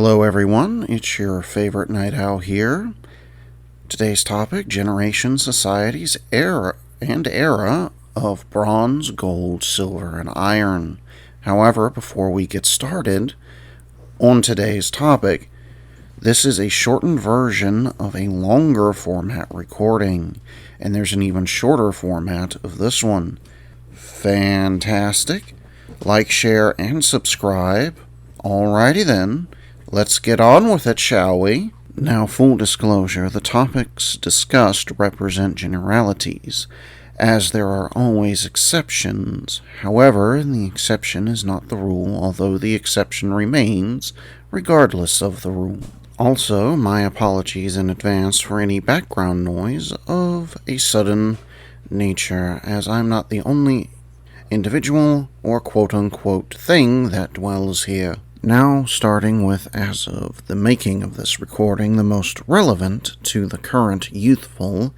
Hello everyone, it's your favorite night owl here. Today's topic, Generation Society's era of bronze, gold, silver, and iron. However, before we get started on today's topic, this is a shortened version of a longer format recording, and there's an even shorter format of this one. Fantastic. Like, share, and subscribe. Alrighty then, let's get on with it, shall we? Now, full disclosure, the topics discussed represent generalities, as there are always exceptions. However, the exception is not the rule, although the exception remains, regardless of the rule. Also, my apologies in advance for any background noise of a sudden nature, as I'm not the only individual or quote-unquote thing that dwells here. Now, starting with, as of the making of this recording, the most relevant to the current youthful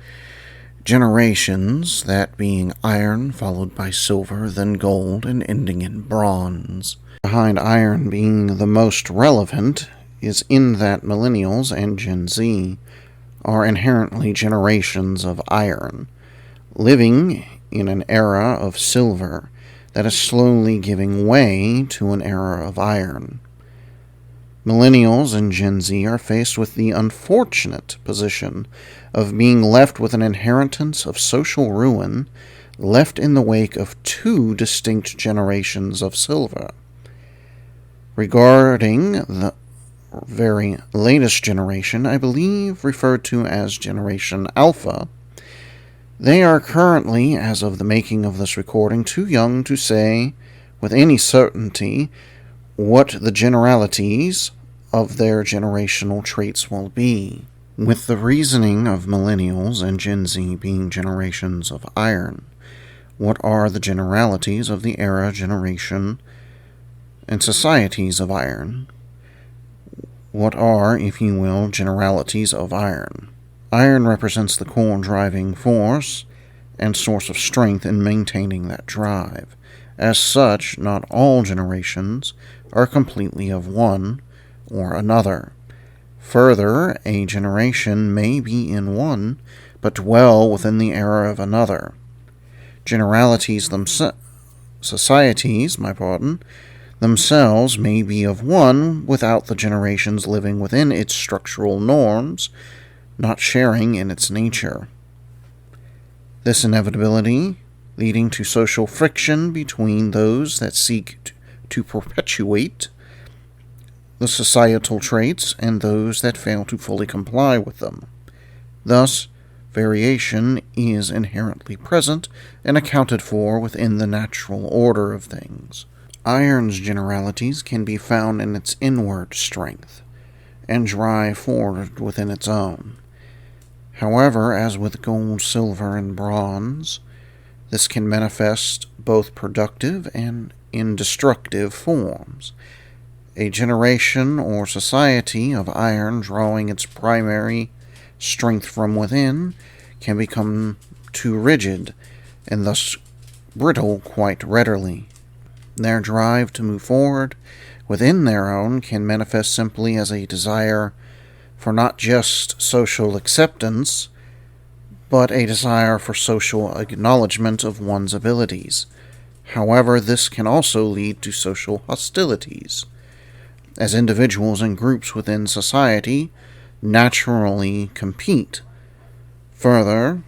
generations, that being iron, followed by silver, then gold, and ending in bronze. Behind iron being the most relevant is in that millennials and Gen Z are inherently generations of iron, living in an era of silver that is slowly giving way to an era of iron. Millennials and Gen Z are faced with the unfortunate position of being left with an inheritance of social ruin left in the wake of two distinct generations of silver. Regarding the very latest generation, I believe referred to as Generation Alpha, they are currently, as of the making of this recording, too young to say with any certainty what the generalities of their generational traits will be. With the reasoning of millennials and Gen Z being generations of iron, what are the generalities of the era, generation, and societies of iron? What are, if you will, generalities of iron? Iron represents the core driving force and source of strength in maintaining that drive. As such, not all generations are completely of one or another. Further, a generation may be in one, but dwell within the era of another. Societies themselves may be of one without the generations living within its structural norms, not sharing in its nature. This inevitability leading to social friction between those that seek to perpetuate the societal traits and those that fail to fully comply with them. Thus, variation is inherently present and accounted for within the natural order of things. Iron's generalities can be found in its inward strength and drive forward within its own. However, as with gold, silver, and bronze, this can manifest both productive and in destructive forms. A generation or society of iron drawing its primary strength from within can become too rigid and thus brittle quite readily. Their drive to move forward within their own can manifest simply as a desire for not just social acceptance, but a desire for social acknowledgement of one's abilities. However, this can also lead to social hostilities, as individuals and groups within society naturally compete. Further,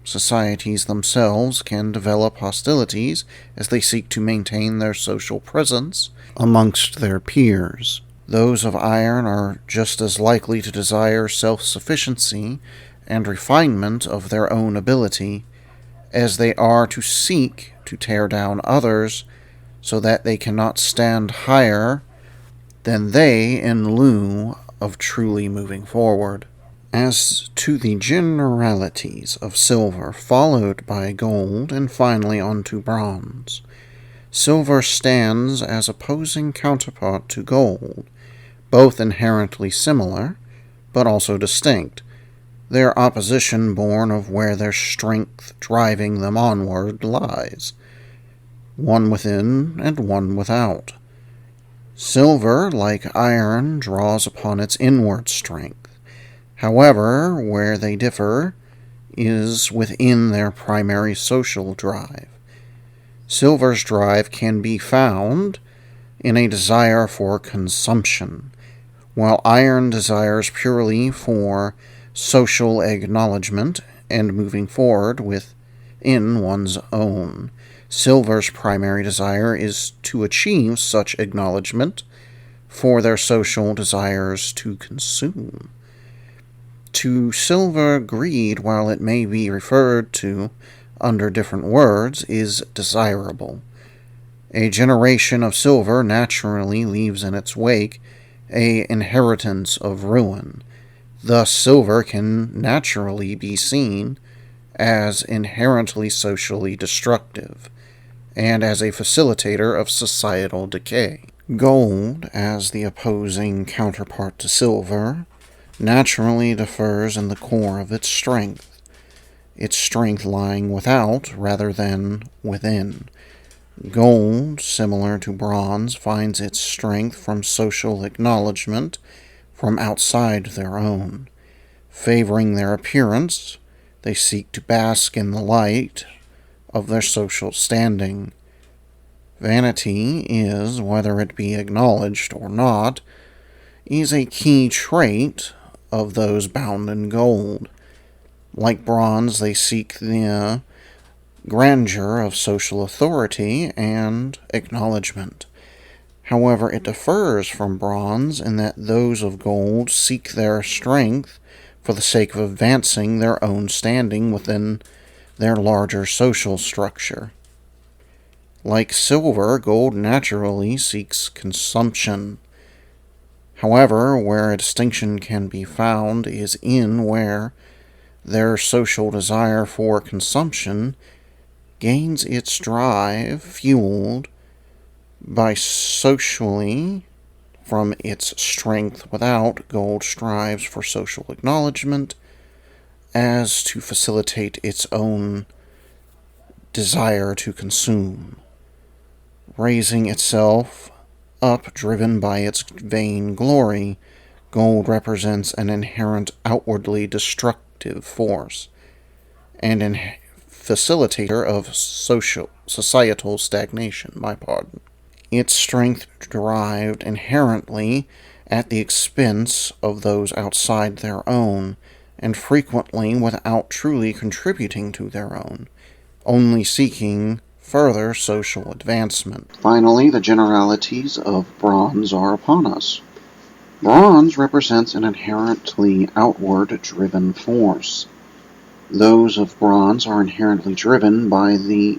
societies themselves can develop hostilities as they seek to maintain their social presence amongst their peers. Those of iron are just as likely to desire self-sufficiency and refinement of their own ability as they are to seek to tear down others so that they cannot stand higher than they in lieu of truly moving forward. As to the generalities of silver, followed by gold, and finally onto bronze, silver stands as opposing counterpart to gold, both inherently similar, but also distinct, their opposition born of where their strength driving them onward lies, one within and one without. Silver, like iron, draws upon its inward strength. However, where they differ is within their primary social drive. Silver's drive can be found in a desire for consumption, while iron desires purely for social acknowledgement and moving forward within one's own. Silver's primary desire is to achieve such acknowledgement for their social desires to consume. To silver, greed, while it may be referred to under different words, is desirable. A generation of silver naturally leaves in its wake an inheritance of ruin. Thus, silver can naturally be seen as inherently socially destructive, and as a facilitator of societal decay. Gold, as the opposing counterpart to silver, naturally differs in the core of its strength lying without rather than within. Gold, similar to bronze, finds its strength from social acknowledgement from outside their own. Favoring their appearance, they seek to bask in the light of their social standing. Vanity is, whether it be acknowledged or not, is a key trait of those bound in gold. Like bronze, they seek the grandeur of social authority and acknowledgement. However, it differs from bronze in that those of gold seek their strength for the sake of advancing their own standing within their larger social structure. Like silver, gold naturally seeks consumption. However, where a distinction can be found is in where their social desire for consumption gains its drive fueled by socially from its strength without. Gold strives for social acknowledgement as to facilitate its own desire to consume, raising itself up driven by its vain glory. Gold represents an inherent outwardly destructive force and a facilitator of societal stagnation. Its strength derived inherently at the expense of those outside their own, and frequently without truly contributing to their own, only seeking further social advancement. Finally, the generalities of bronze are upon us. Bronze represents an inherently outward-driven force. Those of bronze are inherently driven by the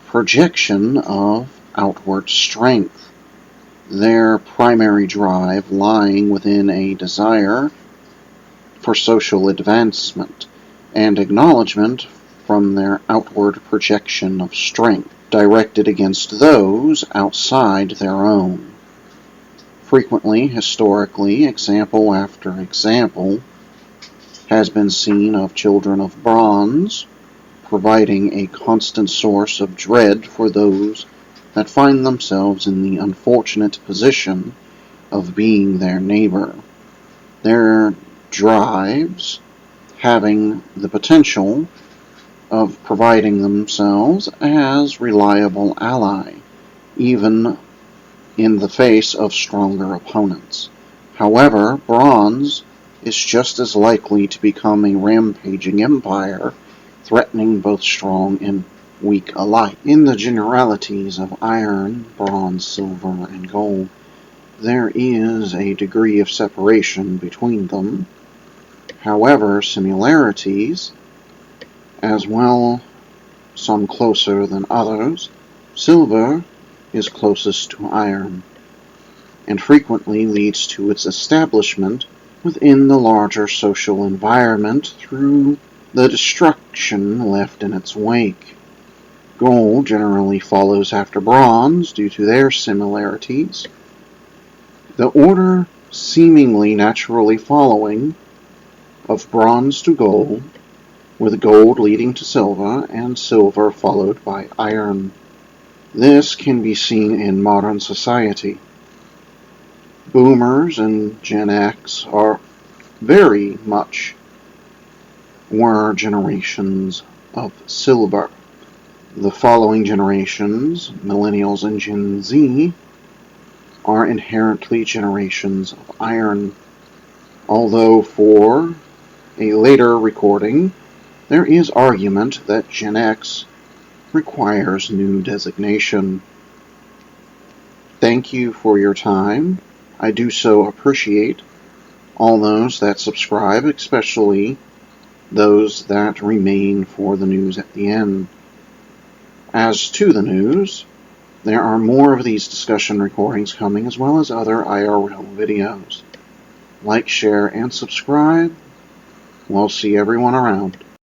projection of outward strength, their primary drive lying within a desire for social advancement and acknowledgement from their outward projection of strength, directed against those outside their own. Frequently, historically, example after example has been seen of children of bronze providing a constant source of dread for those that find themselves in the unfortunate position of being their neighbor. Their drives having the potential of providing themselves as reliable ally, even in the face of stronger opponents. However, bronze is just as likely to become a rampaging empire, threatening both strong and weak alike. In the generalities of iron, bronze, silver, and gold, there is a degree of separation between them. However, similarities, as well some closer than others. Silver is closest to iron, and frequently leads to its establishment within the larger social environment through the destruction left in its wake. Gold generally follows after bronze due to their similarities, the order seemingly naturally following of bronze to gold, with gold leading to silver and silver followed by iron. This can be seen in modern society. Boomers and Gen X are very much were generations of silver. The following generations, Millennials and Gen Z, are inherently generations of iron. Although for a later recording, there is argument that Gen X requires new designation. Thank you for your time. I do so appreciate all those that subscribe, especially those that remain for the news at the end. As to the news, there are more of these discussion recordings coming, as well as other IRL videos. Like, share, and subscribe. We'll see everyone around.